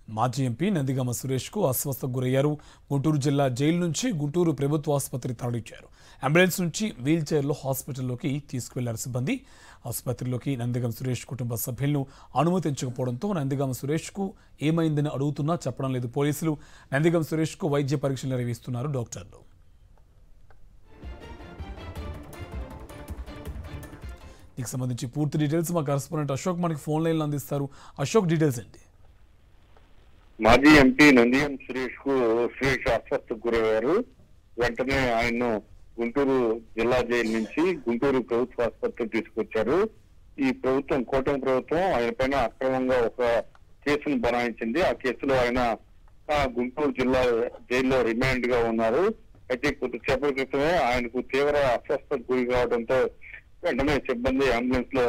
మాజీ ఎంపీ నందిగామ సురేష్కు అస్వస్థకు గురయ్యారు. గుంటూరు జిల్లా జైలు నుంచి గుంటూరు ప్రభుత్వ ఆసుపత్రికి తరలించారు. అంబులెన్స్ నుంచి వీల్ చైర్లో హాస్పిటల్లోకి తీసుకువెళ్లారు సిబ్బంది. ఆసుపత్రిలోకి నందిగామ సురేష్ కుటుంబ సభ్యులను అనుమతించకపోవడంతో నందిగామ సురేష్కు ఏమైందని అడుగుతున్నా చెప్పడం లేదు పోలీసులు. నందిగామ సురేష్కు వైద్య పరీక్షలు నిర్వహిస్తున్నారు డాక్టర్లు. దీనికి సంబంధించి పూర్తి డీటెయిల్స్ మా కరెస్పాండెంట్ అశోక్ మనకి ఫోన్ లైన్లో అందిస్తారు. అశోక్, డీటెయిల్స్ ఏంటి? మాజీ ఎంపీ నందిగం సురేష్ అస్వస్థకు గురయ్యారు. వెంటనే ఆయన్ను గుంటూరు జిల్లా జైలు నుంచి గుంటూరు ప్రభుత్వ ఆసుపత్రికి తీసుకొచ్చారు. ఈ ప్రభుత్వం, కూటమి ప్రభుత్వం ఆయన పైన అక్రమంగా ఒక కేసును బనాయించింది. ఆ కేసులో ఆయన గుంటూరు జిల్లా జైల్లో రిమాండ్ గా ఉన్నారు. అయితే కొద్దిసేపటి క్రితమే ఆయనకు తీవ్ర అస్వస్థతకు గురి కావడంతో వెంటనే సిబ్బంది అంబులెన్స్ లో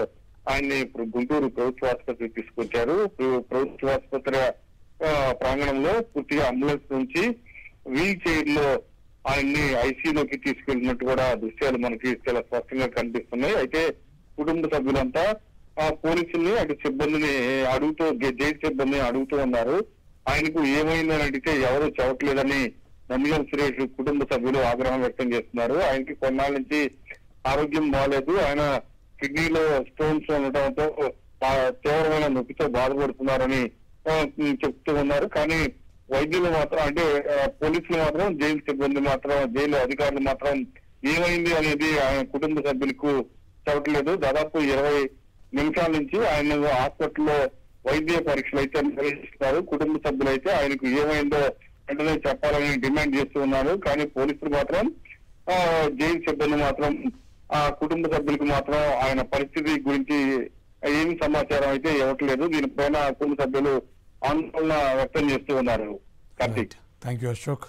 ఆయన్ని ఇప్పుడు గుంటూరు ప్రభుత్వ ఆసుపత్రికి తీసుకొచ్చారు. ప్రభుత్వ ఆసుపత్రి ప్రాంగణంలో పూర్తిగా అంబులెన్స్ నుంచి వీల్ చైర్ లో ఆయన్ని ఐసీయూలోకి తీసుకెళ్లినట్టు కూడా దృశ్యాలు మనకి చాలా స్పష్టంగా కనిపిస్తున్నాయి. అయితే కుటుంబ సభ్యులంతా పోలీసుల్ని అటు సిబ్బందిని జైలు సిబ్బందిని అడుగుతూ ఉన్నారు. ఆయనకు ఏమైందని అడిగితే ఎవరు చెప్పట్లేదని నందిగం సురేష్ కుటుంబ సభ్యులు ఆగ్రహం వ్యక్తం చేస్తున్నారు. ఆయనకి కొన్నాళ్ళ నుంచి ఆరోగ్యం బాగాలేదు. ఆయన కిడ్నీలో స్టోన్స్ ఉండటంతో తీవ్రమైన నొప్పితో బాధపడుతున్నారని చెప్తూ ఉన్నారు. కానీ వైద్యులు మాత్రం, అంటే పోలీసులు మాత్రం, జైలు సిబ్బంది మాత్రం, జైలు అధికారులు మాత్రం ఏమైంది అనేది ఆయన కుటుంబ సభ్యులకు చెప్పట్లేదు. దాదాపు 20 నిమిషాల నుంచి ఆయన హాస్పిటల్లో వైద్య పరీక్షలు అయితే నిర్వహిస్తున్నారు. కుటుంబ సభ్యులు అయితే ఆయనకు ఏమైందో వెంటనే చెప్పాలని డిమాండ్ చేస్తూ ఉన్నారు. కానీ పోలీసులు మాత్రం, జైలు సిబ్బంది మాత్రం కుటుంబ సభ్యులకు మాత్రం ఆయన పరిస్థితి గురించి ఏమి సమాచారం అయితే ఇవ్వట్లేదు. దీనిపైన కుటుంబ సభ్యులు ఆందోళన వ్యక్తం చేస్తూ ఉన్నారు. Karthik, thank you Ashok.